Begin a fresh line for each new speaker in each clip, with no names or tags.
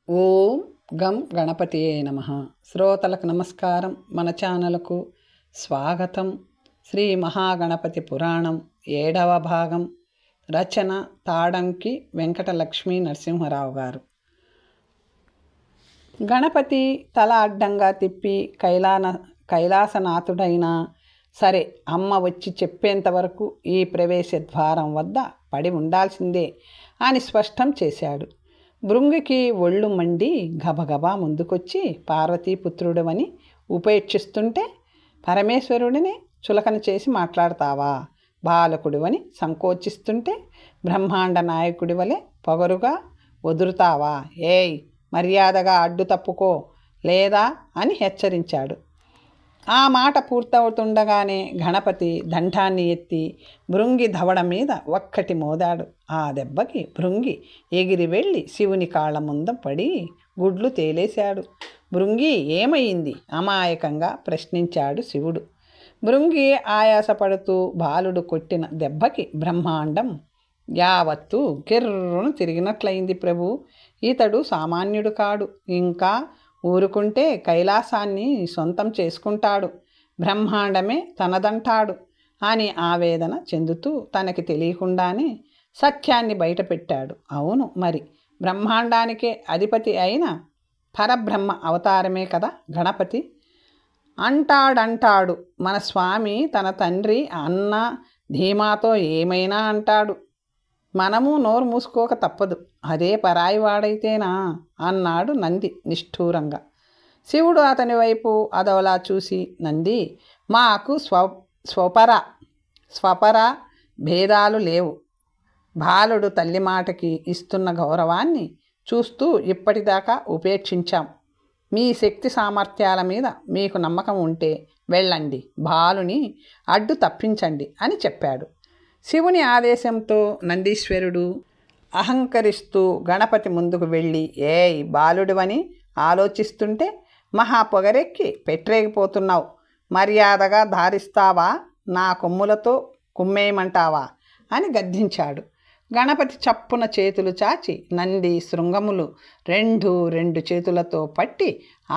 ఓం గం గణపతియే నమః. శ్రోతలకు నమస్కారం. మన ఛానల్కు స్వాగతం. శ్రీ మహాగణపతి పురాణం 7వ భాగం. రచన తాడంకి వెంకట లక్ష్మీ నరసింహరావు గారు. గణపతి తల అడ్డంగా తిప్పి కైలాసనాథుడైనా సరే అమ్మ వచ్చి చెప్పేంతవరకు ఈ ప్రవేశ ద్వారం వద్ద పడి ఉండాల్సిందే అని స్పష్టం చేశాడు. భృంగికి ఒళ్ళు మండి గబగబా ముందుకొచ్చి పార్వతీపుత్రుడవని ఉపేక్షిస్తుంటే పరమేశ్వరుడిని చులకన చేసి మాట్లాడతావా, బాలకుడివని సంకోచిస్తుంటే బ్రహ్మాండ నాయకుడి వలె పొగరుగా వదురుతావా, ఏయ్ మర్యాదగా అడ్డు తప్పుకో లేదా అని హెచ్చరించాడు. ఆ మాట పూర్తవుతుండగానే గణపతి దండాన్ని ఎత్తి భృంగి దవడ మీద ఒక్కటి మోదాడు. ఆ దెబ్బకి భృంగి ఎగిరి వెళ్ళి శివుని కాళ్ళ ముంద పడి గుడ్లు తేలేశాడు. భృంగి ఏమైంది అమాయకంగా ప్రశ్నించాడు శివుడు. భృంగి ఆయాసపడుతూ బాలుడు కొట్టిన దెబ్బకి బ్రహ్మాండం యావత్తు గిర్రును తిరిగినట్లయింది ప్రభు. ఇతడు సామాన్యుడు కాడు, ఇంకా ఊరుకుంటే కైలాసాన్ని సొంతం చేసుకుంటాడు, బ్రహ్మాండమే తనదంటాడు అని ఆవేదన చెందుతూ తనకి తెలియకుండానే సత్యాన్ని బయటపెట్టాడు. అవును మరి, బ్రహ్మాండానికే అధిపతి అయిన పరబ్రహ్మ అవతారమే కదా గణపతి. అంటాడు మన స్వామి తన తండ్రి అన్న ధీమాతో ఏమైనా అంటాడు, మనము నోరు మూసుకోక తప్పదు, అదే పరాయి వాడైతేనా అన్నాడు నంది నిష్ఠూరంగా. శివుడు అతని వైపు అదోలా చూసి, నంది, మాకు స్వపర భేదాలు లేవు. బాలుడు తల్లి మాటకి ఇస్తున్న గౌరవాన్ని చూస్తూ ఇప్పటిదాకా ఉపేక్షించాం. మీ శక్తి సామర్థ్యాల మీద మీకు నమ్మకం ఉంటే వెళ్ళండి, బాలుని అడ్డు తప్పించండి అని చెప్పాడు. శివుని ఆదేశంతో నందీశ్వరుడు అహంకరిస్తూ గణపతి ముందుకు వెళ్ళి, ఏయ్ బాలుడివని ఆలోచిస్తుంటే మహా పొగరెక్కి పెట్టరేగిపోతున్నావు, మర్యాదగా ధారిస్తావా, నా కొమ్ములతో కుమ్మేయమంటావా అని గద్దించాడు. గణపతి చప్పున చేతులు చాచి నంది శృంగములు రెండు చేతులతో పట్టి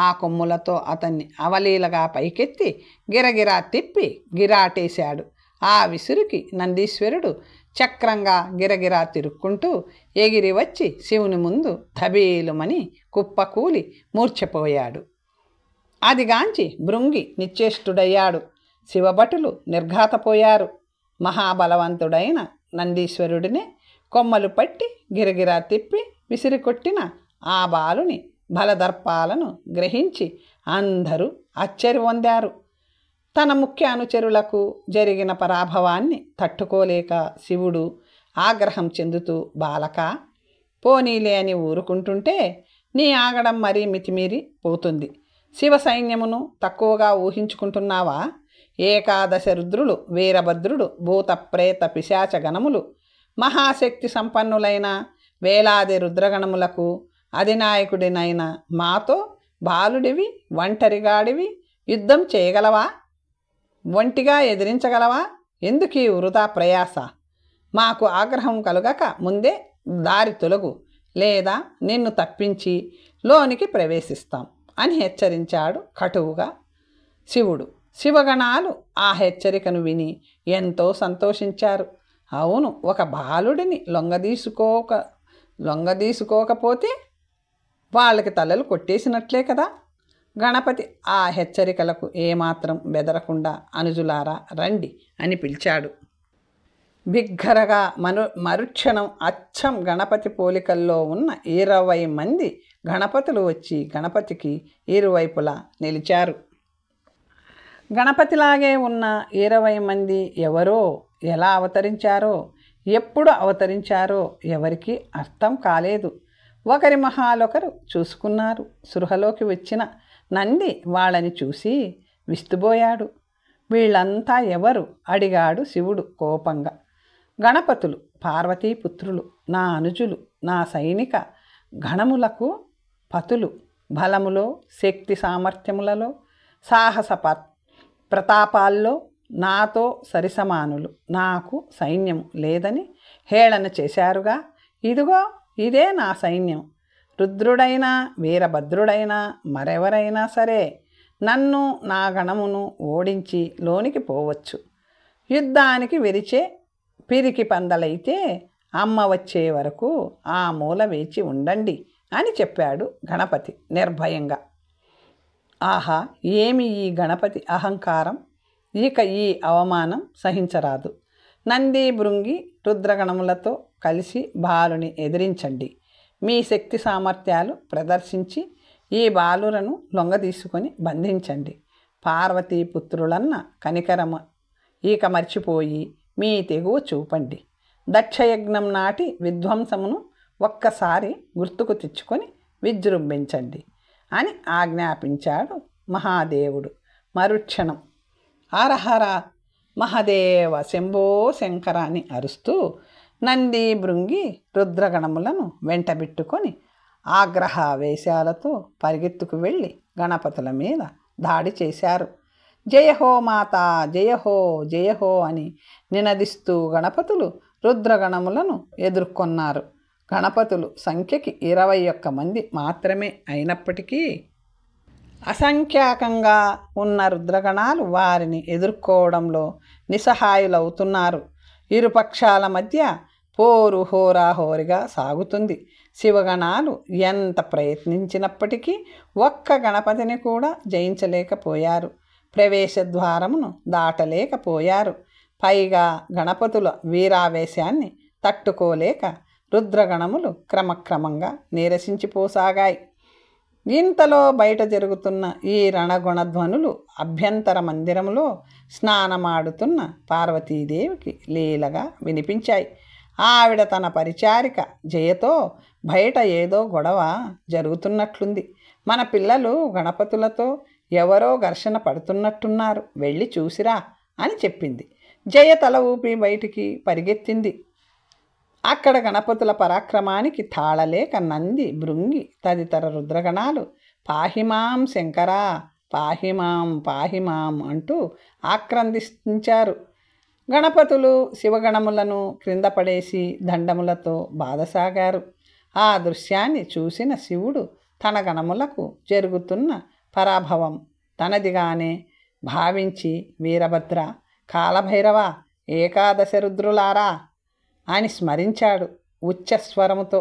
ఆ కొమ్ములతో అతన్ని అవలీలగా పైకెత్తి గిరగిరా తిప్పి గిరాటేశాడు. ఆ విసురుకి నందీశ్వరుడు చక్రంగా గిరగిరా తిరుక్కుంటూ ఎగిరి వచ్చి శివుని ముందు ధబేలుమని కుప్పకూలి మూర్ఛపోయాడు. అదిగాంచి భృంగి నిశ్చేష్టుడయ్యాడు. శివభటులు నిర్ఘాతపోయారు. మహాబలవంతుడైన నందీశ్వరుడినే కొమ్మలు పట్టి గిరగిరా తిప్పి విసిరికొట్టిన ఆ బాలుని బలదర్పాలను గ్రహించి అందరూ ఆశ్చర్య పొందారు. తన ముఖ్య అనుచరులకు జరిగిన పరాభవాన్ని తట్టుకోలేక శివుడు ఆగ్రహం చెందుతూ, బాలక పోనీలే అని ఊరుకుంటుంటే నీ ఆగడం మరీ మితిమీరి పోతుంది. శివ సైన్యమును తక్కువగా ఊహించుకుంటున్నావా? ఏకాదశ రుద్రులు, వీరభద్రుడు, భూత ప్రేత పిశాచ గణములు, మహాశక్తి సంపన్నులైన వేలాది రుద్రగణములకు అధినాయకుడినైన మాతో బాలుడివి, ఒంటరిగాడివి యుద్ధం చేయగలవా? ఒంటిగా ఎదిరించగలవా? ఎందుకీ వృధా ప్రయాస? మాకు ఆగ్రహం కలుగక ముందే దారి తొలగు, లేదా నిన్ను తప్పించి లోనికి ప్రవేశిస్తాం అని హెచ్చరించాడు కటువుగా శివుడు. శివగణాలు ఆ హెచ్చరికను విని ఎంతో సంతోషించారు. అవును, ఒక బాలుడిని లొంగదీసుకోకపోతే వాళ్ళకి తలలు కొట్టేసినట్లే కదా. గణపతి ఆ హెచ్చరికలకు ఏమాత్రం బెదరకుండా అనుజులారా రండి అని పిలిచాడు. బిగ్గరగా మరుక్షణం అచ్చం గణపతి పోలికల్లో ఉన్న 20 మంది గణపతులు వచ్చి గణపతికి ఇరువైపులా నిలిచారు. గణపతిలాగే ఉన్న 20 మంది ఎవరో, ఎలా అవతరించారో, ఎప్పుడు అవతరించారో ఎవరికీ అర్థం కాలేదు. ఒకరి మొహాలొకరు చూసుకున్నారు. సృహలోకి వచ్చిన నంది వాళ్ళని చూసి విస్తుబోయాడు. వీళ్ళంతా ఎవరు అడిగాడు శివుడు కోపంగా. గణపతులు, పార్వతీపుత్రులు, నా అనుజులు, నా సైనిక గణములకు పతులు, బలములో, శక్తి సామర్థ్యములలో, సాహస ప్రతాపాల్లో నాతో సరిసమానులు. నాకు సైన్యం లేదని హేళన చేశారుగా. ఇదిగో ఇదే నా సైన్యం. రుద్రుడైనా వీరభద్రుడైనా మరెవరైనా సరే నన్ను నా గణమును ఓడించి లోనికి పోవచ్చు. యుద్ధానికి విరిచే పిరికి పందలైతే అమ్మ వచ్చే వరకు ఆ మూల వేచి ఉండండి అని చెప్పాడు గణపతి నిర్భయంగా. ఆహా, ఏమి ఈ గణపతి అహంకారం! ఇక ఈ అవమానం సహించరాదు. నంది భృంగి రుద్రగణములతో కలిసి బాలుని ఎదిరించండి. మీ శక్తి సామర్థ్యాలు ప్రదర్శించి ఈ బాలురను లొంగదీసుకొని బంధించండి. పార్వతీపుత్రులన్న కనికరము ఇక మర్చిపోయి మీ తెగువ చూపండి. దక్షయజ్ఞం నాటి విధ్వంసమును ఒక్కసారి గుర్తుకు తెచ్చుకొని విజృంభించండి అని ఆజ్ఞాపించాడు మహాదేవుడు. మరుక్షణం హరహర మహదేవ శంభో శంకర అని అరుస్తూ నంది భృంగి రుద్రగణములను వెంటబెట్టుకొని ఆగ్రహావేశాలతో పరిగెత్తుకు వెళ్ళి గణపతుల మీద దాడి చేశారు. జయహో మాతా, జయహో జయహో అని నినదిస్తూ గణపతులు రుద్రగణములను ఎదుర్కొన్నారు. గణపతులు సంఖ్యకి 21 మంది మాత్రమే అయినప్పటికీ అసంఖ్యాకంగా ఉన్న రుద్రగణాలు వారిని ఎదుర్కోవడంలో నిస్సహాయులవుతున్నారు. ఇరుపక్షాల మధ్య పోరు హోరాహోరిగా సాగుతుంది. శివగణాలు ఎంత ప్రయత్నించినప్పటికీ ఒక్క గణపతిని కూడా జయించలేకపోయారు. ప్రవేశద్వారమును దాటలేకపోయారు. పైగా గణపతుల వీరావేశాన్ని తట్టుకోలేక రుద్రగణములు క్రమక్రమంగా నీరసించిపోసాగాయి. ఇంతలో బయట జరుగుతున్న ఈ రణగుణధ్వనులు అభ్యంతర మందిరములో స్నానమాడుతున్న పార్వతీదేవికి లీలగా వినిపించాయి. ఆవిడ తన పరిచారిక జయతో బయట ఏదో గొడవ జరుగుతున్నట్లుంది. మన పిల్లలు గణపతులతో ఎవరో ఘర్షణ పడుతున్నట్టున్నారు, వెళ్ళి చూసిరా అని చెప్పింది. జయ తల ఊపి బయటికి పరిగెత్తింది. అక్కడ గణపతుల పరాక్రమానికి తాళలేక నంది భృంగి తదితర రుద్రగణాలు పాహిమాం శంకరా, పాహిమాం పాహిమాం అంటూ ఆక్రందించారు. గణపతులు శివగణములను క్రింద పడేసి దండములతో బాధసాగారు. ఆ దృశ్యాన్ని చూసిన శివుడు తన గణములకు జరుగుతున్న పరాభవం తనదిగానే భావించి వీరభద్ర, కాలభైరవ, ఏకాదశ రుద్రులారా అని స్మరించాడు ఉచ్చస్వరముతో.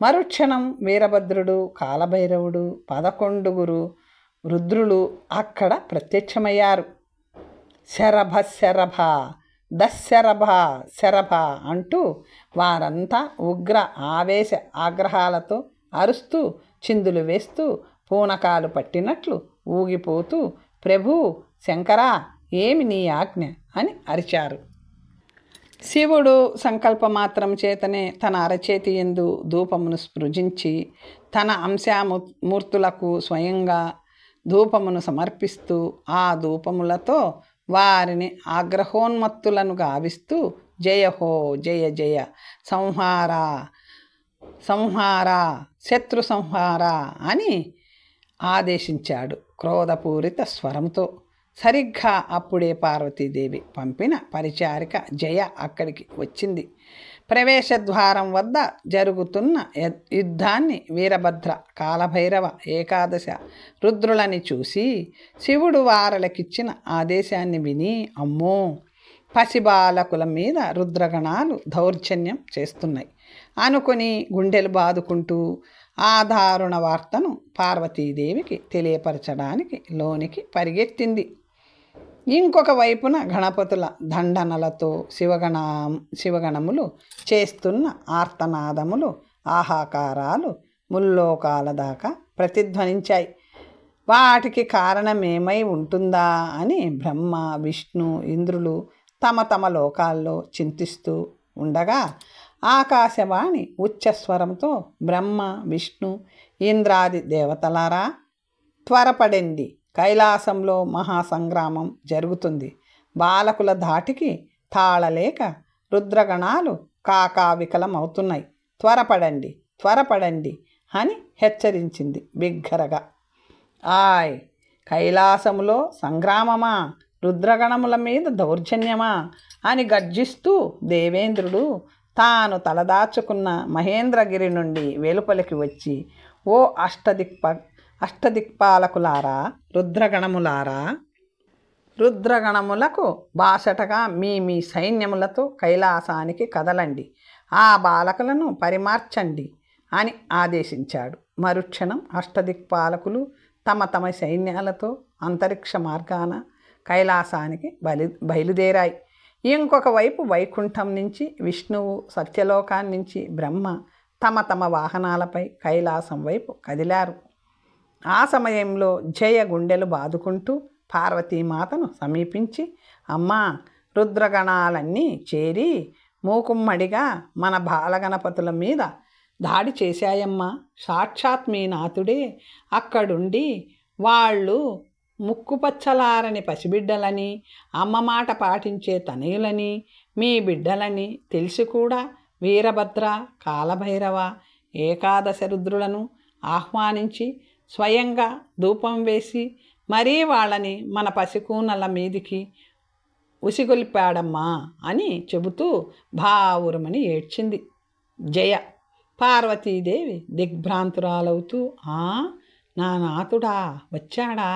మరుక్షణం వీరభద్రుడు, కాలభైరవుడు, 11 రుద్రులు అక్కడ ప్రత్యక్షమయ్యారు. శరభ శరభ, దశరభ శరభ అంటూ వారంతా ఉగ్ర ఆవేశ ఆగ్రహాలతో అరుస్తూ చిందులు వేస్తూ పూనకాలు పట్టినట్లు ఊగిపోతూ ప్రభూ శంకరా, ఏమి నీ ఆజ్ఞ అని అరిచారు. శివుడు సంకల్పమాత్రం చేతనే తన అరచేతి యందు ధూపమును స్పృజించి తన అంశామూర్తులకు స్వయంగా ధూపమును సమర్పిస్తూ ఆ ధూపములతో వారిని ఆగ్రహోన్మత్తులను గావిస్తూ జయహో జయ జయ, సంహార సంహార, శత్రు సంహార అని ఆదేశించాడు క్రోధపూరిత స్వరంతో. సరిగ్గా అప్పుడే పార్వతీదేవి పంపిన పరిచారిక జయ అక్కడికి వచ్చింది. ప్రవేశద్వారం వద్ద జరుగుతున్న యుద్ధాన్ని వీరభద్ర, కాలభైరవ, ఏకాదశ రుద్రులని చూసి శివుడు వారలకిచ్చిన ఆదేశాన్ని విని అమ్మో, పసిబాలకుల మీద రుద్రగణాలు దౌర్జన్యం చేస్తున్నాయి అనుకుని గుండెలు బాదుకుంటూ ఆ దారుణ వార్తను పార్వతీదేవికి తెలియపరచడానికి లోనికి పరిగెత్తింది. ఇంకొక వైపున గణపతుల దండనలతో శివగణములు చేస్తున్న ఆర్తనాదములు, ఆహాకారాలు ముల్లోకాల దాకా ప్రతిధ్వనించాయి. వాటికి కారణమేమై ఉంటుందా అని బ్రహ్మ, విష్ణు, ఇంద్రులు తమ తమ లోకాల్లో చింతిస్తూ ఉండగా ఆకాశవాణి ఉచ్చస్వరంతో బ్రహ్మ, విష్ణు, ఇంద్రాది దేవతలారా త్వరపడండి, కైలాసంలో మహాసంగ్రామం జరుగుతుంది. బాలకుల ధాటికి తాళలేక రుద్రగణాలు కాకావికలమవుతున్నాయి. త్వరపడండి, త్వరపడండి అని హెచ్చరించింది బిగ్గరగా. ఆయ్, కైలాసములో సంగ్రామమా, రుద్రగణముల మీద దౌర్జన్యమా అని గర్జిస్తూ దేవేంద్రుడు తాను తలదాచుకున్న మహేంద్రగిరి నుండి వెలుపలికి వచ్చి, ఓ అష్టదిక్పాలకులారా, రుద్రగణములారా, రుద్రగణములకు బాసటగా మీ మీ సైన్యములతో కైలాసానికి కదలండి, ఆ బాలకులను పరిమార్చండి అని ఆదేశించాడు. మరుక్షణం అష్టదిక్పాలకులు తమ తమ సైన్యాలతో అంతరిక్ష మార్గాన కైలాసానికి బయలుదేరాయి. ఇంకొక వైపు వైకుంఠం నుంచి విష్ణువు, సత్యలోకాన్ని నుంచి బ్రహ్మ తమ తమ వాహనాలపై కైలాసం వైపు కదిలారు. ఆ సమయంలో జయ గుండెలు బాదుకుంటూ పార్వతీమాతను సమీపించి, అమ్మా, రుద్రగణాలన్నీ చేరి మూకుమ్మడిగా మన బాలగణపతుల మీద దాడి చేశాయమ్మా. సాక్షాత్ మీ నాథుడే అక్కడుండి వాళ్ళు ముక్కుపచ్చలారని పసిబిడ్డలని, అమ్మ మాట పాటించే తనయులని, మీ బిడ్డలని తెలిసి కూడా వీరభద్ర, కాలభైరవ, ఏకాదశ రుద్రులను ఆహ్వానించి స్వయంగా ధూపం వేసి మరీ వాళ్ళని మన పసికూనల మీదికి ఉసిగొల్పాడమ్మా అని చెబుతూ భావురమని ఏడ్చింది జయ. పార్వతీదేవి దిగ్భ్రాంతురాలవుతూ, నా నాథుడా వచ్చాడా,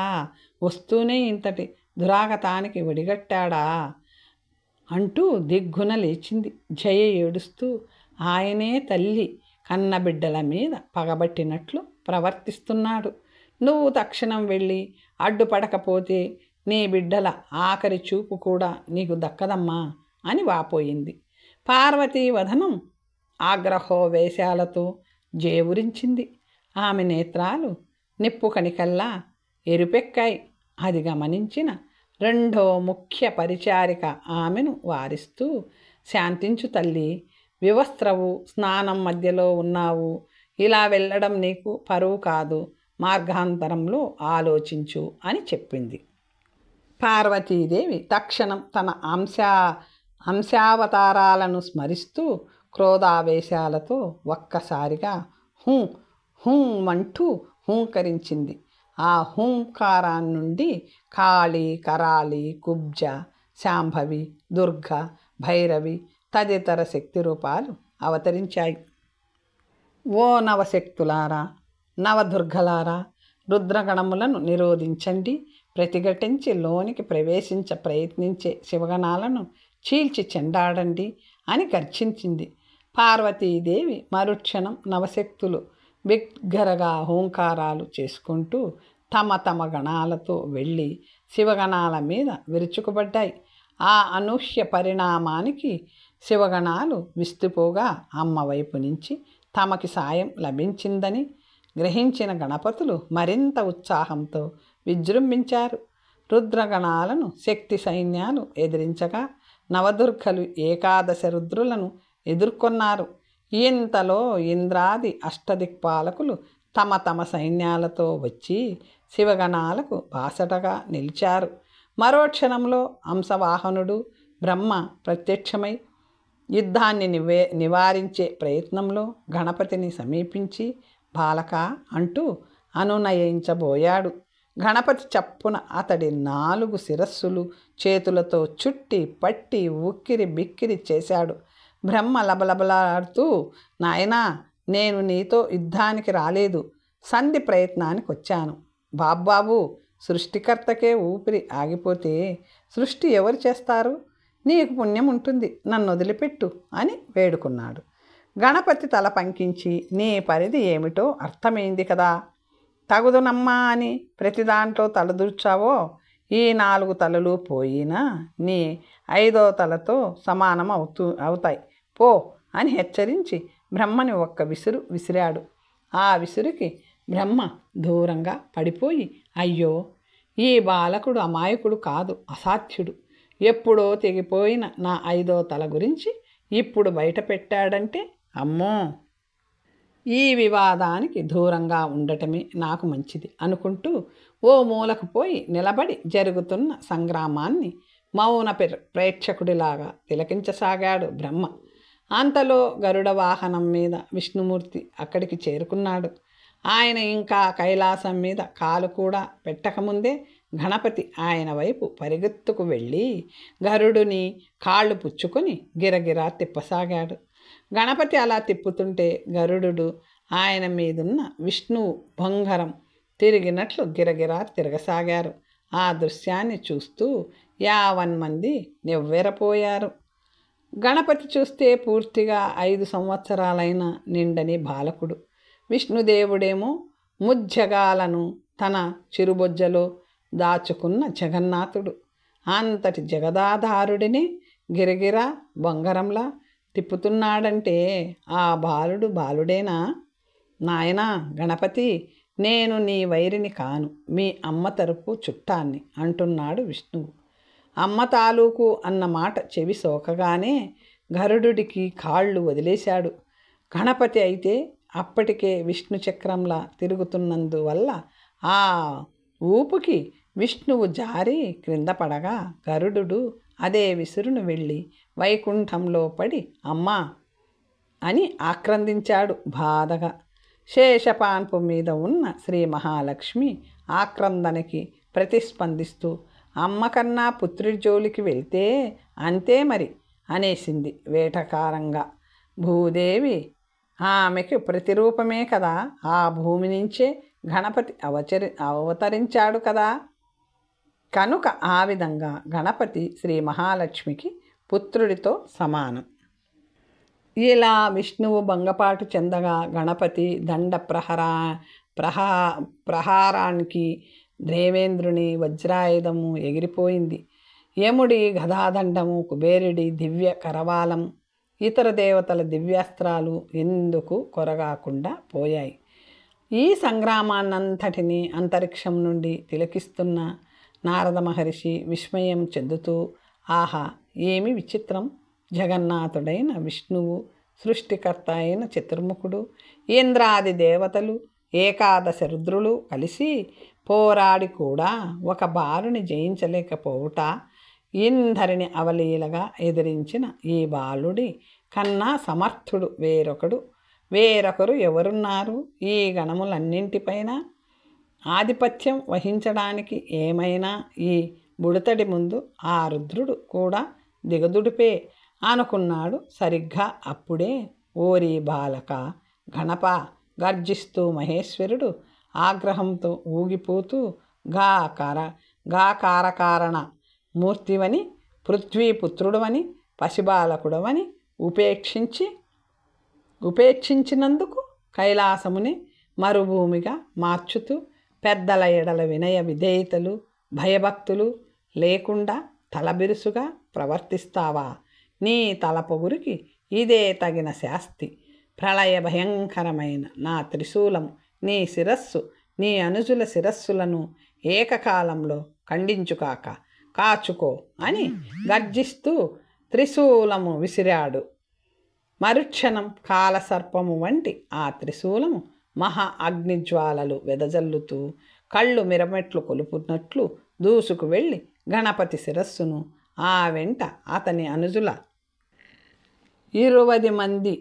వస్తూనే ఇంతటి దురాగతానికి ఒడిగట్టాడా అంటూ దిగ్గున లేచింది. జయ ఏడుస్తూ, ఆయనే తల్లి కన్నబిడ్డల మీద పగబట్టినట్లు ప్రవర్తిస్తున్నాడు. నువ్వు తక్షణం వెళ్ళి అడ్డుపడకపోతే నీ బిడ్డల ఆఖరి చూపు కూడా నీకు దక్కదమ్మా అని వాపోయింది. పార్వతీ వదనం ఆగ్రహోవేశాలతో జేవురించింది. ఆమె నేత్రాలు నిప్పు కణికల్లా ఎరుపెక్కాయి. అది గమనించిన రెండో ముఖ్య పరిచారిక ఆమెను వారిస్తూ, శాంతించు తల్లి, వివస్త్రవు, స్నానం మధ్యలో ఉన్నావు, ఇలా వెళ్ళడం నీకు పరువు కాదు, మార్గాంతరంలో ఆలోచించు అని చెప్పింది. పార్వతీదేవి తక్షణం తన అంశావతారాలను స్మరిస్తూ క్రోధావేశాలతో ఒక్కసారిగా హూ హూ అంటూ హూంకరించింది. ఆ హూంకారాన్నుండి కాళీ, కరాళి, కుబ్జ, శాంభవి, దుర్గ, భైరవి తదితర శక్తి రూపాలు అవతరించాయి. ఓ నవశక్తులారా, నవదుర్గలారా, రుద్రగణములను నిరోధించండి, ప్రతిఘటించి లోనికి ప్రయత్నించే శివగణాలను చీల్చి చెండాడండి అని గర్జించింది. పార్వతీదేవి మరుక్షణం నవశక్తులు బిగ్గరగా హూంకారాలు చేసుకుంటూ తమ తమ గణాలతో వెళ్ళి శివగణాల మీద విరుచుకుపడ్డాయి. ఆ అనూహ్య పరిణామానికి శివగణాలు విస్తుపోగా అమ్మ వైపు నుంచి తమకి సాయం లభించిందని గ్రహించిన గణపతులు మరింత ఉత్సాహంతో విజృంభించారు. రుద్రగణాలను శక్తి సైన్యాలు ఎదిరించగా నవదుర్గలు ఏకాదశ రుద్రులను ఎదుర్కొన్నారు. ఇంతలో ఇంద్రాది అష్టదిక్పాలకులు తమ తమ సైన్యాలతో వచ్చి శివగణాలకు బాసటగా నిలిచారు. మరో క్షణంలో అంశవాహనుడు బ్రహ్మ ప్రత్యక్షమై యుద్ధాన్ని నివారించే ప్రయత్నంలో గణపతిని సమీపించి బాలక అంటూ అనునయించబోయాడు. గణపతి చప్పున అతడి 4 శిరస్సులు చేతులతో చుట్టి పట్టి ఉక్కిరి బిక్కిరి చేశాడు. బ్రహ్మ లబలబలాడుతూ, నాయనా, నేను నీతో యుద్ధానికి రాలేదు, సంధి ప్రయత్నానికి వచ్చాను. బాబ్బాబు, సృష్టికర్తకే ఊపిరి ఆగిపోతే సృష్టి ఎవరు చేస్తారు? నీకు పుణ్యం ఉంటుంది, నన్ను వదిలిపెట్టు అని వేడుకున్నాడు. గణపతి తల పంకించి, నీ పరిధి ఏమిటో అర్థమైంది కదా, తగుదునమ్మా అని ప్రతి దాంట్లో తలదూర్చావో ఈ 4 తలలు పోయినా నీ 5వ తలతో సమానం అవుతాయి, పో అని హెచ్చరించి బ్రహ్మని ఒక్క విసురు విసిరాడు. ఆ విసురుకి బ్రహ్మ దూరంగా పడిపోయి, అయ్యో, ఈ బాలకుడు అమాయకుడు కాదు, అసాధ్యుడు. ఎప్పుడో తెగిపోయిన నా 5వ తల గురించి ఇప్పుడు బయట పెట్టాడంటే, అమ్మో, ఈ వివాదానికి దూరంగా ఉండటమే నాకు మంచిది అనుకుంటూ ఓ మూలకు పోయి నిలబడి జరుగుతున్న సంగ్రామాన్ని మౌన ప్రేక్షకుడిలాగా తిలకించసాగాడు బ్రహ్మ. అంతలో గరుడ వాహనం మీద విష్ణుమూర్తి అక్కడికి చేరుకున్నాడు. ఆయన ఇంకా కైలాసం మీద కాలు కూడా పెట్టకముందే గణపతి ఆయన వైపు పరిగెత్తుకు వెళ్ళి గరుడుని కాళ్ళు పుచ్చుకొని గిరగిరా తిప్పసాగాడు. గణపతి అలా తిప్పుతుంటే గరుడు ఆయన మీదున్న విష్ణువు బొంగరం తిరిగినట్లు గిరగిరా తిరగసాగారు. ఆ దృశ్యాన్ని చూస్తూ 50 మంది నివ్వెరపోయారు. గణపతి చూస్తే పూర్తిగా 5 సంవత్సరాలైన నిండని బాలకుడు. విష్ణుదేవుడేమో ముజ్జగాలను తన చిరుబొజ్జలో దాచుకున్న జగన్నాథుడు. అంతటి జగదాధారుడిని గిరగిరా బొంగరంలా తిప్పుతున్నాడంటే ఆ బాలుడు బాలుడేనా? నాయనా గణపతి, నేను నీ వైరిని కాను, మీ అమ్మ తరపు చుట్టాన్ని అంటున్నాడు విష్ణువు. అమ్మ తాలూకు అన్న మాట చెవి సోకగానే గరుడుడికి కాళ్ళు వదిలేశాడు. గణపతి అయితే అప్పటికే విష్ణు చక్రంలా తిరుగుతున్నందువల్ల ఆ ఊపుకి విష్ణువు జారి క్రింద పడగా గరుడు అదే విసురును వెళ్ళి వైకుంఠంలో పడి అమ్మా అని ఆక్రందించాడు బాధగా. శేషపాన్పు మీద ఉన్న శ్రీ మహాలక్ష్మి ఆక్రందనకి ప్రతిస్పందిస్తూ అమ్మ కన్నా పుత్రుడి జోలికి వెళ్తే అంతే మరి అనేసింది వేటకారంగా. భూదేవి ఆమెకి ప్రతిరూపమే కదా, ఆ భూమి నుంచే గణపతి అవతరించాడు కదా. కనుక ఆ విధంగా గణపతి శ్రీ మహాలక్ష్మికి పుత్రుడితో సమానం. ఇలా విష్ణువు భంగపాటు చెందగా గణపతి దండ ప్రహారానికి దేవేంద్రుని వజ్రాయుధము ఎగిరిపోయింది. యముడి గదాదండము, కుబేరుడి దివ్య కరవాలం, ఇతర దేవతల దివ్యాస్త్రాలు ఎందుకు కొరగాకుండా పోయాయి. ఈ సంగ్రామాన్నంతటినీ అంతరిక్షం నుండి తిలకిస్తున్న నారద మహర్షి విస్మయం చెందుతూ ఆహా ఏమి విచిత్రం, జగన్నాథుడైన విష్ణువు, సృష్టికర్త అయిన చతుర్ముఖుడు, ఇంద్రాది దేవతలు, ఏకాదశ రుద్రులు కలిసి పోరాడి కూడా ఒక బాలుని జయించలేకపోవుట, ఇందరిని అవలీలగా ఎదిరించిన ఈ బాలుడి కన్నా సమర్థుడు వేరొకరు ఎవరున్నారు ఈ గణములన్నింటిపైన? ఆధిపత్యం వహించడానికి ఏమైనా ఈ బుడతడి ముందు ఆ రుద్రుడు కూడా దిగదుడిపే అనుకున్నాడు. సరిగ్గా అప్పుడే ఓరి బాలక గణప గర్జిస్తూ మహేశ్వరుడు ఆగ్రహంతో ఊగిపోతూ గా కారకారణ మూర్తివని, పృథ్వీపుత్రుడవని, పసిబాలకుడవని ఉపేక్షించినందుకు కైలాసముని మరుభూమిగా మార్చుతూ పెద్దల ఎడల వినయ విధేయతలు భయభక్తులు లేకుండా తలబిరుసుగా ప్రవర్తిస్తావా? నీ తలపొగురికి ఇదే తగిన శాస్తి. ప్రళయ భయంకరమైన నా త్రిశూలము నీ శిరస్సు, నీ అనుజుల శిరస్సులను ఏకకాలంలో ఖండించుకాక, కాచుకో అని గర్జిస్తూ త్రిశూలము విసిరాడు. మరుక్షణం కాలసర్పము వంటి ఆ త్రిశూలము మహా అగ్నిజ్వాలలు వెదజల్లుతూ కళ్ళు మిరమెట్లు కొలుపునట్లు దూసుకు వెళ్ళి గణపతి శిరస్సును, ఆ వెంట అతని అనుజుల 20 మంది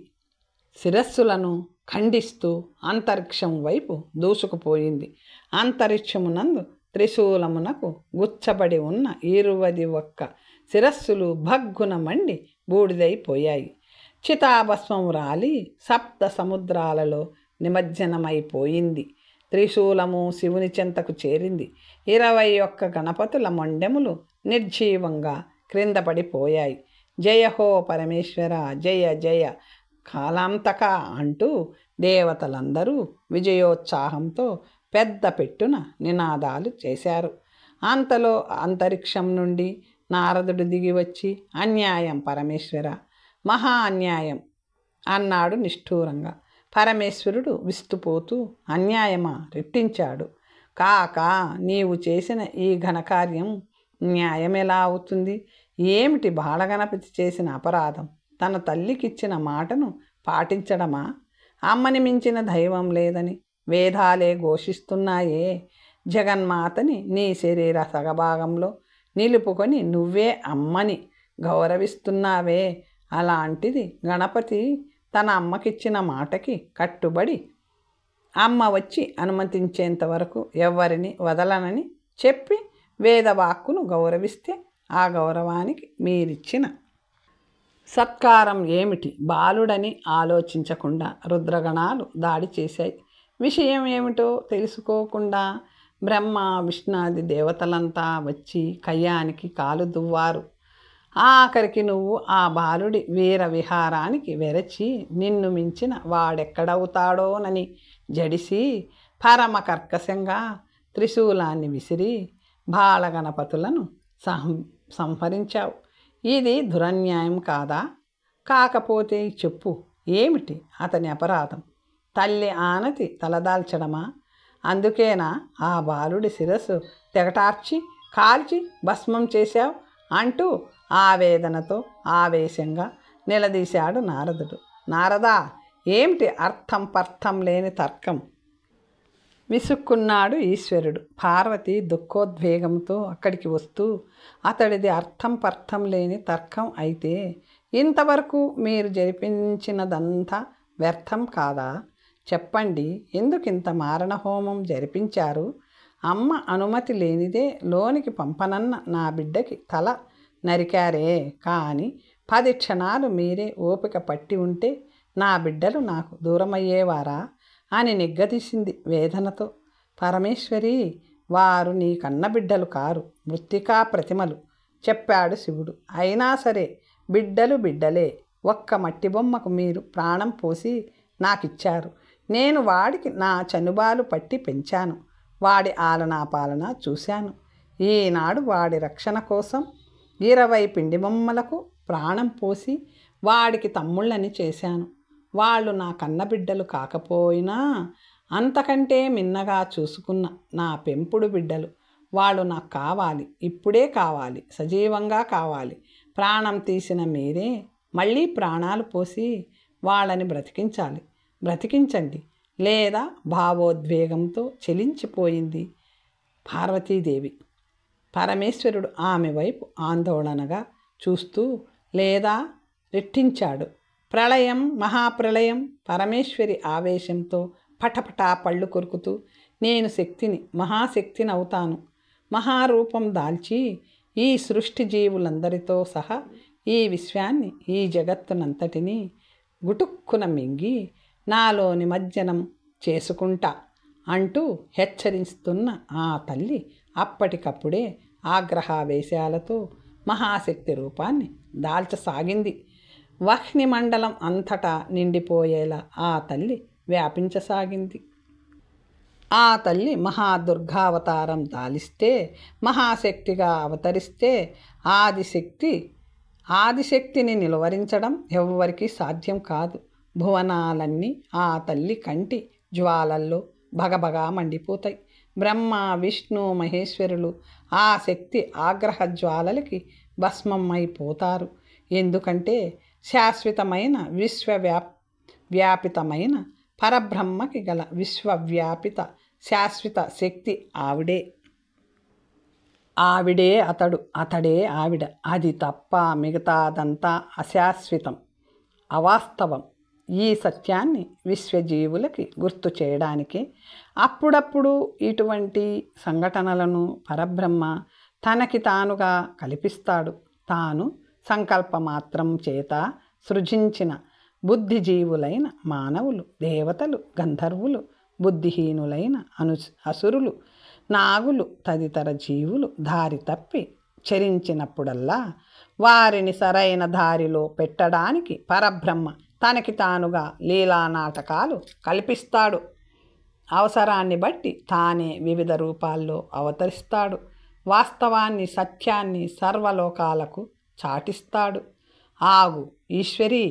శిరస్సులను ఖండిస్తూ అంతరిక్షం వైపు దూసుకుపోయింది. అంతరిక్షమునందు త్రిశూలమునకు గుచ్చబడి ఉన్న 21 శిరస్సులు భగ్గున మండి బూడిదైపోయాయి. చితాభస్మము రాలి సప్త సముద్రాలలో నిమజ్జనమైపోయింది. త్రిశూలము శివుని చెంతకు చేరింది. 21 గణపతుల మొండెములు నిర్జీవంగా క్రింద పడిపోయాయి. జయహో పరమేశ్వర, జయ జయ కాలాంతక అంటూ దేవతలందరూ విజయోత్సాహంతో పెద్ద పెట్టున నినాదాలు చేశారు. అంతలో అంతరిక్షం నుండి నారదుడు దిగి వచ్చి అన్యాయం పరమేశ్వర, మహా అన్యాయం అన్నాడు నిష్ఠూరంగా. పరమేశ్వరుడు విస్తుపోతూ అన్యాయమా రెట్టించాడు. కాక నీవు చేసిన ఈ ఘనకార్యం న్యాయం ఎలా అవుతుంది? ఏమిటి బాలగణపతి చేసిన అపరాధం? తన తల్లికిచ్చిన మాటను పాటించడమా? అమ్మని మించిన దైవం లేదని వేదాలే ఘోషిస్తున్నాయే. జగన్మాతని నీ శరీర సగభాగంలో నిలుపుకొని నువ్వే అమ్మని గౌరవిస్తున్నావే. అలాంటిది గణపతి తన అమ్మకిచ్చిన మాటకి కట్టుబడి అమ్మ వచ్చి అనుమతించేంత వరకు ఎవరిని వదలనని చెప్పి వేదవాక్కును గౌరవిస్తే ఆ గౌరవానికి మీరిచ్చిన సత్కారం ఏమిటి? బాలుడని ఆలోచించకుండా రుద్రగణాలు దాడి చేశాయి. విషయం ఏమిటో తెలుసుకోకుండా బ్రహ్మ విష్ణాది దేవతలంతా వచ్చి కయ్యానికి కాలు దువ్వారు. ఆఖరికి నువ్వు ఆ బాలుడి వీర విహారానికి వెరచి నిన్ను మించిన వాడెక్కడవుతాడోనని జడిసి పరమ కర్కశంగా త్రిశూలాన్ని విసిరి బాలగణపతులను సంహరించావు. ఇది దురన్యాయం కాదా? కాకపోతే చెప్పు, ఏమిటి అతని అపరాధం? తల్లి ఆనతి తలదాల్చడమా? అందుకేనా ఆ బాలుడి శిరస్సు తెగటార్చి కాల్చి భస్మం చేశావు అంటూ ఆవేదనతో ఆవేశంగా నిలదీశాడు నారదుడు. నారదా, ఏమిటి అర్థం పర్థం లేని తర్కం? విసుక్కున్నాడు ఈశ్వరుడు. పార్వతి దుఃఖోద్వేగంతో అక్కడికి వస్తూ, అతడిది అర్థం పర్థం లేని తర్కం అయితే ఇంతవరకు మీరు జరిపించినదంతా వ్యర్థం కాదా? చెప్పండి, ఎందుకింత మారణహోమం జరిపించారు? అమ్మ అనుమతి లేనిదే లోనికి పంపనన్న నా బిడ్డకి తల నరికారే, కానీ 10 క్షణాలు మీరే ఓపిక పట్టి ఉంటే నా బిడ్డలు నాకు దూరమయ్యేవారా అని నిగ్గదీసింది వేదనతో. పరమేశ్వరి, వారు నీ కన్న బిడ్డలు కారు, మృత్తికా ప్రతిమలు చెప్పాడు శివుడు. అయినా సరే బిడ్డలు బిడ్డలే. ఒక్క మట్టి బొమ్మకు మీరు ప్రాణం పోసి నాకిచ్చారు. నేను వాడికి నా చనుబాలు పట్టి పెంచాను. వాడి ఆలనా పాలన చూశాను. ఈనాడు వాడి రక్షణ కోసం 20 పిండి బొమ్మలకు ప్రాణం పోసి వాడికి తమ్ముళ్ళని చేశాను. వాళ్ళు నా కన్నబిడ్డలు కాకపోయినా అంతకంటే మిన్నగా చూసుకున్న నా పెంపుడు బిడ్డలు. వాళ్ళు నాకు కావాలి, ఇప్పుడే కావాలి, సజీవంగా కావాలి. ప్రాణం తీసిన మీరే మళ్ళీ ప్రాణాలు పోసి వాళ్ళని బ్రతికించాలి. బ్రతికించండి. లేదా భావోద్వేగంతో చెలించిపోయింది పార్వతీదేవి. పరమేశ్వరుడు ఆమె వైపు ఆందోళనగా చూస్తూ లేదా రెట్టించాడు. ప్రళయం, మహాప్రళయం. పరమేశ్వరి ఆవేశంతో పటపటా పళ్ళు కొరుకుతూ, నేను శక్తిని, మహాశక్తిని అవుతాను. మహారూపం దాల్చి ఈ సృష్టి జీవులందరితో సహా ఈ విశ్వాన్ని, ఈ జగత్తునంతటినీ గుటుక్కున మింగి నాలో నిమజ్జనం చేసుకుంటా అంటూ హెచ్చరిస్తున్న ఆ తల్లి అప్పటికప్పుడే ఆగ్రహావేశాలతో మహాశక్తి రూపాన్ని దాల్చసాగింది. వహ్ని మండలం అంతటా నిండిపోయేలా ఆ తల్లి వ్యాపించసాగింది. ఆ తల్లి మహాదుర్గావతారం దాలిస్తే, మహాశక్తిగా అవతరిస్తే ఆదిశక్తిని నిలువరించడం ఎవ్వరికీ సాధ్యం కాదు. భువనాలన్నీ ఆ తల్లి కంటి జ్వాలల్లో భగభగా మండిపోతాయి. బ్రహ్మ, విష్ణు, మహేశ్వరులు ఆ శక్తి ఆగ్రహ జ్వాలలకి భస్మమైపోతారు. ఎందుకంటే శాశ్వతమైన వ్యాపితమైన పరబ్రహ్మకి గల విశ్వవ్యాపిత శాశ్వత శక్తి ఆవిడే. ఆవిడే అతడు, అతడే ఆవిడ. అది తప్ప మిగతాదంతా అశాశ్వతం, అవాస్తవం. ఈ సత్యాన్ని విశ్వజీవులకి గుర్తు చేయడానికి అప్పుడప్పుడు ఇటువంటి సంఘటనలను పరబ్రహ్మ తనకి తానుగా కల్పిస్తాడు. తాను సంకల్పమాత్రం చేత సృజించిన బుద్ధిజీవులైన మానవులు, దేవతలు, గంధర్వులు, బుద్ధిహీనులైన అసురులు, నాగులు తదితర జీవులు దారి తప్పి చరించినప్పుడల్లా వారిని సరైన దారిలో పెట్టడానికి పరబ్రహ్మ తనకి తానుగా లీలా నాటకాలు కల్పిస్తాడు. అవసరాన్ని బట్టి తానే వివిధ రూపాల్లో అవతరిస్తాడు. వాస్తవాన్ని, సత్యాన్ని సర్వలోకాలకు చాటిస్తాడు. ఆగు ఈశ్వరి,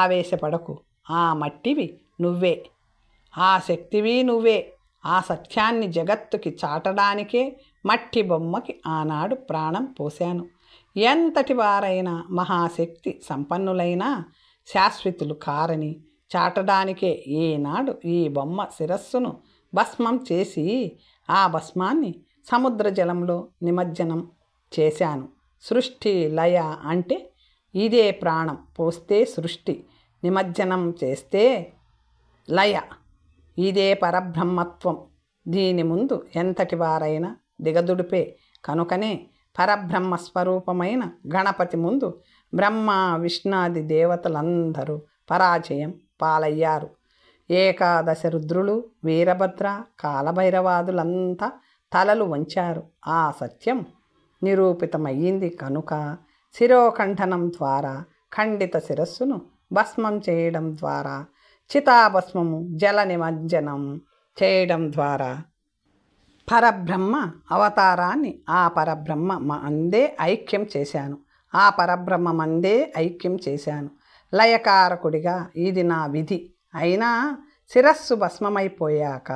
ఆవేశపడకు. ఆ మట్టివి నువ్వే, ఆ శక్తివి నువ్వే. ఆ సత్యాన్ని జగత్తుకి చాటడానికే మట్టి బొమ్మకి ఆనాడు ప్రాణం పోశాను. ఎంతటి వారైనా మహాశక్తి సంపన్నులైనా శాశ్వతులు కారని చాటడానికే ఈనాడు ఈ బొమ్మ శిరస్సును భస్మం చేసి ఆ భస్మాన్ని సముద్ర జలంలో నిమజ్జనం చేశాను. సృష్టి లయ అంటే ఇదే. ప్రాణం పోస్తే సృష్టి, నిమజ్జనం చేస్తే లయ. ఇదే పరబ్రహ్మత్వం. దీని ముందు ఎంతటి వారైనా దిగదుడిపే. కనుకనే పరబ్రహ్మ స్వరూపమైన గణపతి ముందు బ్రహ్మ విష్ణాది దేవతలందరూ పరాజయం పాలయ్యారు. ఏకాదశ రుద్రులు, వీరభద్ర, కాలభైరవాదులంతా తలలు వంచారు. ఆ సత్యం నిరూపితమయ్యింది కనుక శిరోఖండనం ద్వారా, ఖండిత శిరస్సును భస్మం చేయడం ద్వారా, చితాభస్మము జల నిమజ్జనం చేయడం ద్వారా పరబ్రహ్మ అవతారాన్ని ఆ పరబ్రహ్మ మందే ఐక్యం చేశాను. ఆ పరబ్రహ్మ మందే ఐక్యం చేశాను. లయకారకుడిగా ఇది నా విధి. అయినా శిరస్సు భస్మమైపోయాక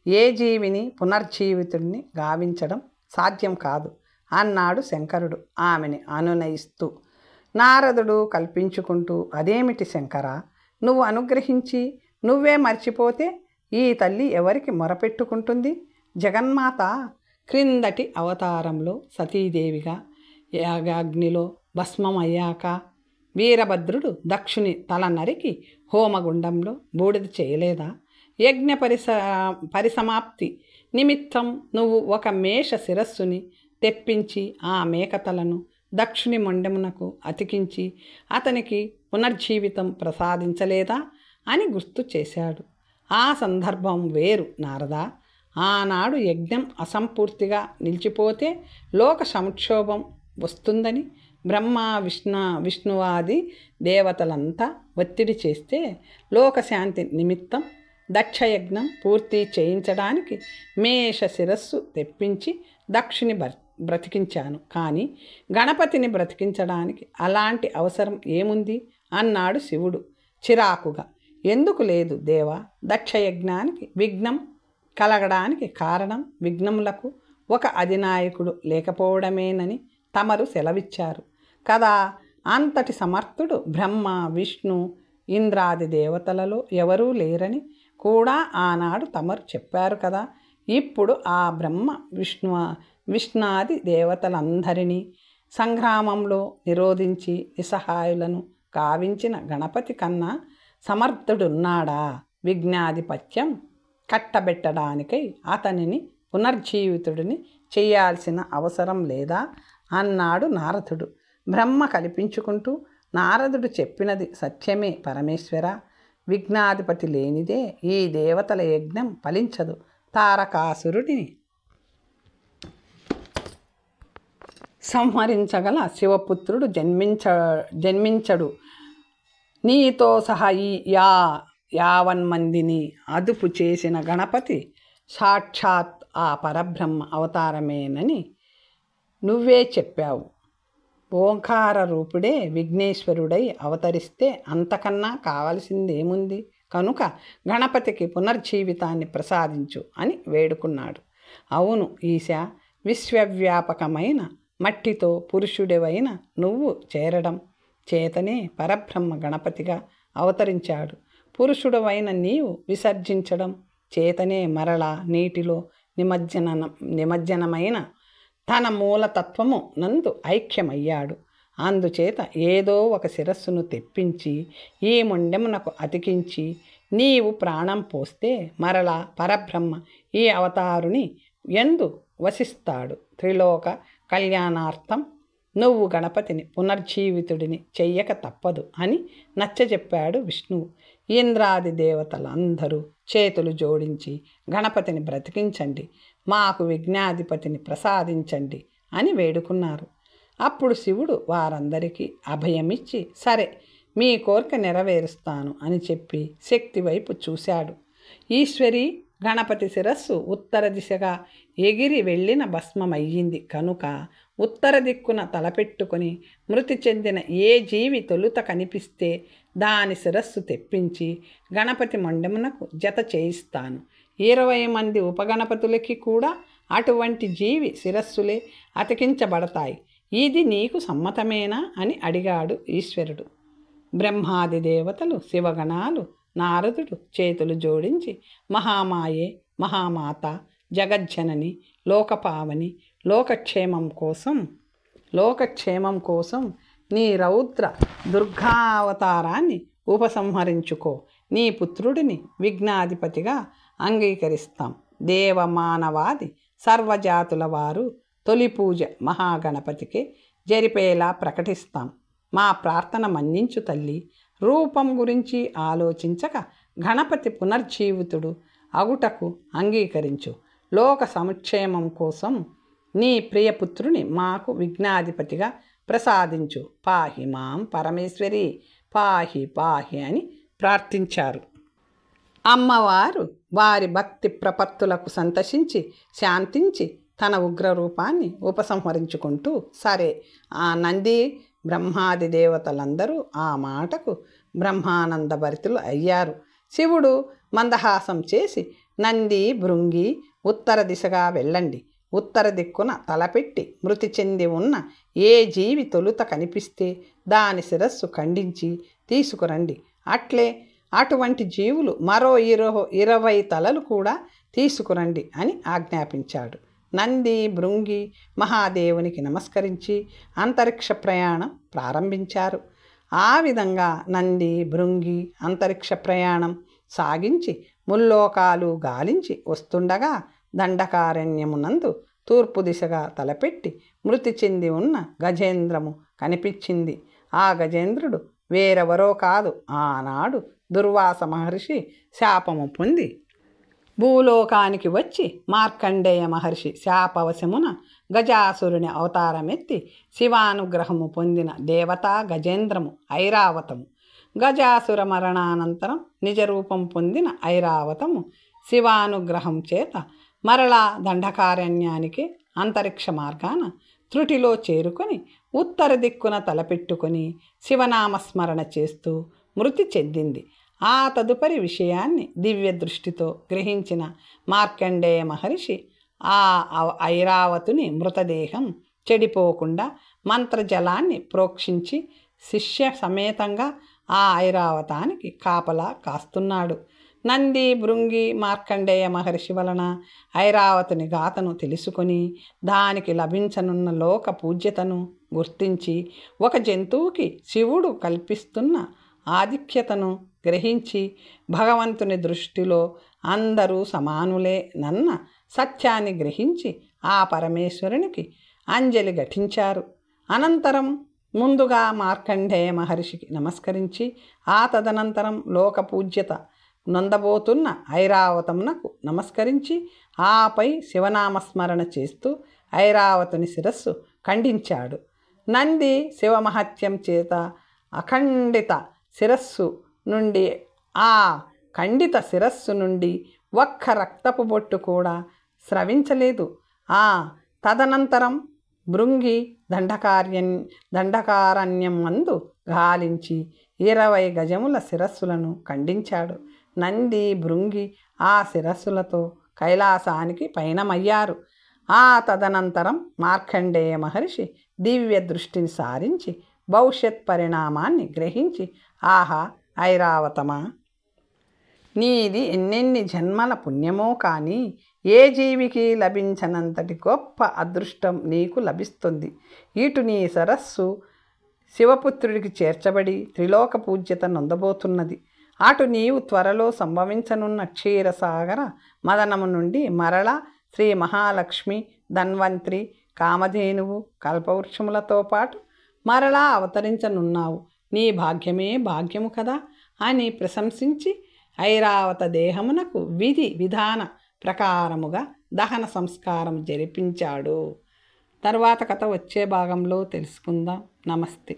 ఏ జీవిని పునర్జీవితుడిని గావించడం సాధ్యం కాదు అన్నాడు శంకరుడు ఆమెని అనునయిస్తూ. నారదుడు కల్పించుకుంటూ, అదేమిటి శంకరా, నువ్వు అనుగ్రహించి నువ్వే మర్చిపోతే ఈ తల్లి ఎవరికి మొరపెట్టుకుంటుంది? జగన్మాత క్రిందటి అవతారంలో సతీదేవిగా యాగాగ్నిలో భస్మమయ్యాక వీరభద్రుడు దక్షుని తల నరికి హోమగుండంలో బూడిద చేయలేదా? యజ్ఞ పరిసమాప్తి నిమిత్తం నువ్వు ఒక మేష శిరస్సుని తెప్పించి ఆ మేకతలను దక్షుని మొండెమునకు అతికించి అతనికి పునర్జీవితం ప్రసాదించలేదా అని గుర్తు చేశాడు. ఆ సందర్భం వేరు నారదా. ఆనాడు యజ్ఞం అసంపూర్తిగా నిలిచిపోతే లోక సంక్షోభం వస్తుందని బ్రహ్మ విష్ణువాది దేవతలంతా ఒత్తిడి చేస్తే లోకశాంతి నిమిత్తం దక్షయజ్ఞం పూర్తి చేయించడానికి మేష శిరస్సు తెప్పించి దక్షుని బ్రతికించాను. కానీ గణపతిని బ్రతికించడానికి అలాంటి అవసరం ఏముంది అన్నాడు శివుడు చిరాకుగా. ఎందుకు లేదు దేవా, దక్షయజ్ఞానికి విఘ్నం కలగడానికి కారణం విఘ్నములకు ఒక అధినాయకుడు లేకపోవడమేనని తమరు సెలవిచ్చారు కదా. అంతటి సమర్థుడు బ్రహ్మ విష్ణు ఇంద్రాది దేవతలలో ఎవరూ లేరని కూడా ఆనాడు తమరు చెప్పారు కదా. ఇప్పుడు ఆ బ్రహ్మ విష్ణాది దేవతలందరినీ సంగ్రామంలో నిరోధించి నిస్సహాయులను కావించిన గణపతి కన్నా సమర్థుడున్నాడా? విఘ్నాధిపత్యం కట్టబెట్టడానికై అతనిని పునర్జీవితుడిని చేయాల్సిన అవసరం లేదా అన్నాడు నారదుడు. బ్రహ్మ కల్పించుకుంటూ, నారదుడు చెప్పినది సత్యమే పరమేశ్వర. విఘ్నాధిపతి లేనిదే ఈ దేవతల యజ్ఞం ఫలించదు. తారకాసురుడిని సంహరించగల శివపుత్రుడు జన్మించడు. నీతో సహా ఈ యావన్మందిని అదుపు చేసిన గణపతి సాక్షాత్ ఆ పరబ్రహ్మ అవతారమేనని నువ్వే చెప్పావు. ఓంకార రూపుడే విఘ్నేశ్వరుడై అవతరిస్తే అంతకన్నా కావలసిందేముంది? కనుక గణపతికి పునర్జీవితాన్ని ప్రసాదించు అని వేడుకున్నాడు. అవును ఈశా, విశ్వవ్యాపకమైన మట్టితో పురుషుడివైన నువ్వు చేరడం చేతనే పరబ్రహ్మ గణపతిగా అవతరించాడు. పురుషుడవైన నీవు విసర్జించడం చేతనే మరలా నీటిలో నిమజ్జనమైన తన మూలతత్వము నందు ఐక్యమయ్యాడు. అందుచేత ఏదో ఒక శిరస్సును తెప్పించి ఈ మొండెమునకు అతికించి నీవు ప్రాణం పోస్తే మరలా పరబ్రహ్మ ఈ అవతారుని యందు వసిస్తాడు. త్రిలోక కళ్యాణార్థం నువ్వు గణపతిని పునర్జీవితుడిని చెయ్యక తప్పదు అని నచ్చజెప్పాడు విష్ణువు. ఇంద్రాది దేవతలందరూ చేతులు జోడించి గణపతిని బ్రతికించండి, మాకు విఘ్నాధిపతిని ప్రసాదించండి అని వేడుకున్నారు. అప్పుడు శివుడు వారందరికీ అభయమిచ్చి, సరే మీ కోరిక నెరవేరుస్తాను అని చెప్పి శక్తి వైపు చూశాడు. ఈశ్వరి, గణపతి శిరస్సు ఉత్తర దిశగా ఎగిరి వెళ్ళిన భస్మమయ్యింది కనుక ఉత్తర దిక్కున తలపెట్టుకొని మృతి చెందిన ఏ జీవి తొలుత కనిపిస్తే దాని శిరస్సు తెప్పించి గణపతి మొండెమునకు జత చేయిస్తాను. 20 మంది ఉపగణపతులకి కూడా అటువంటి జీవి శిరస్సులే అతికించబడతాయి. ఇది నీకు సమ్మతమేనా అని అడిగాడు ఈశ్వరుడు. బ్రహ్మాది దేవతలు, శివగణాలు, నారదుడు చేతులు జోడించి, మహామాయే, మహామాత, జగజ్జనని, లోకపావని, లోకక్షేమం కోసం నీ రౌద్ర దుర్గావతారాన్ని ఉపసంహరించుకో. నీ పుత్రుడిని విఘ్నాధిపతిగా అంగీకరిస్తాం. దేవమానవాది సర్వజాతుల వారు తొలి పూజ మహాగణపతికి జరిపేలా ప్రకటిస్తాం. మా ప్రార్థన మన్నించు తల్లి. రూపం గురించి ఆలోచించక గణపతి పునర్జీవితుడు అగుటకు అంగీకరించు. లోక సముక్షేమం కోసం నీ ప్రియపుత్రుని మాకు విఘ్నాధిపతిగా ప్రసాదించు. పాహి మాం పరమేశ్వరి, పాహి పాహి అని ప్రార్థించారు. అమ్మవారు వారి భక్తి ప్రపత్తులకు సంతసించి శాంతించి తన ఉగ్రరూపాన్ని ఉపసంహరించుకుంటూ, సరే ఆ నంది బ్రహ్మాది దేవతలందరూ ఆ మాటకు బ్రహ్మానంద భరితులు అయ్యారు. శివుడు మందహాసం చేసి, నంది భృంగి ఉత్తర దిశగా వెళ్ళండి. ఉత్తర దిక్కున తలపెట్టి మృతి చెంది ఉన్న ఏ జీవి తొలుత కనిపిస్తే దాని శిరస్సు ఖండించి తీసుకురండి. అటువంటి జీవులు మరో 20 తలలు కూడా తీసుకురండి అని ఆజ్ఞాపించాడు. నంది భృంగి మహాదేవునికి నమస్కరించి అంతరిక్ష ప్రయాణం ప్రారంభించారు. ఆ విధంగా నంది భృంగి అంతరిక్ష ప్రయాణం సాగించి ముల్లోకాలు గాలించి వస్తుండగా దండకారణ్యమునందు తూర్పు దిశగా తలపెట్టి మృతి చెంది ఉన్న గజేంద్రము కనిపించింది. ఆ గజేంద్రుడు వేరెవరో కాదు, ఆనాడు దుర్వాస మహర్షి శాపము పొంది భూలోకానికి వచ్చి మార్కండేయ మహర్షి శాపవశమున గజాసురుని అవతారమెత్తి శివానుగ్రహము పొందిన దేవతా గజేంద్రము ఐరావతము. గజాసుర మరణానంతరం నిజరూపం పొందిన ఐరావతము శివానుగ్రహం చేత మరలా దండకారణ్యానికి అంతరిక్ష మార్గాన త్రుటిలో చేరుకొని ఉత్తర దిక్కున తలపెట్టుకొని శివనామస్మరణ చేస్తూ మృతి చెందింది. ఆ తదుపరి విషయాన్ని దివ్య దృష్టితో గ్రహించిన మార్కండేయ మహర్షి ఆ ఐరావతుని మృతదేహం చెడిపోకుండా మంత్రజలాన్ని ప్రోక్షించి శిష్య సమేతంగా ఆ ఐరావతానికి కాపలా కాస్తున్నాడు. నంది భృంగి మార్కండేయ మహర్షి వలన ఐరావతుని గాథను తెలుసుకొని దానికి లభించనున్న లోక పూజ్యతను గుర్తించి ఒక జంతువుకి శివుడు కల్పిస్తున్న ఆధిక్యతను గ్రహించి భగవంతుని దృష్టిలో అందరూ సమానులే నన్న సత్యాన్ని గ్రహించి ఆ పరమేశ్వరునికి అంజలి ఘటించారు. అనంతరం ముందుగా మార్కండేయ మహర్షికి నమస్కరించి ఆ తదనంతరం లోక పూజ్యత నొందబోతున్న ఐరావతమునకు నమస్కరించి ఆపై శివనామస్మరణ చేస్తూ ఐరావతుని శిరస్సు ఖండించాడు. నంది శివమహత్యం చేత అఖండిత శిరస్సు నుండి ఆ ఖండిత శిరస్సు నుండి ఒక్క రక్తపు బొట్టు కూడా స్రవించలేదు. ఆ తదనంతరం భృంగి దండకారణ్యం మందు గాలించి 20 గజముల శిరస్సులను ఖండించాడు. నంది భృంగి ఆ శిరస్సులతో కైలాసానికి పయనమయ్యారు. ఆ తదనంతరం మార్కండేయ మహర్షి దివ్య దృష్టిని సారించి భవిష్యత్ పరిణామాన్ని గ్రహించి, ఆహా ఐరావతమా, నీది ఎన్నెన్ని జన్మల పుణ్యమో కానీ ఏ జీవికి లభించనంతటి గొప్ప అదృష్టం నీకు లభిస్తుంది. ఇటు నీ సరస్సు శివపుత్రుడికి చేర్చబడి త్రిలోక పూజ్యత నొందబోతున్నది. అటు నీవు త్వరలో సంభవించనున్న క్షీరసాగర మదనము నుండి మరలా శ్రీ మహాలక్ష్మి, ధన్వంత్రి, కామధేనువు, కల్పవృక్షములతో పాటు మరలా అవతరించనున్నావు. నీ భాగ్యమే భాగ్యము కదా అని ప్రశంసించి ఐరావత దేహమునకు విధి విధాన ప్రకారముగా దహన సంస్కారం జరిపించాడు. తర్వాత కథ వచ్చే భాగంలో తెలుసుకుందాం. నమస్తే.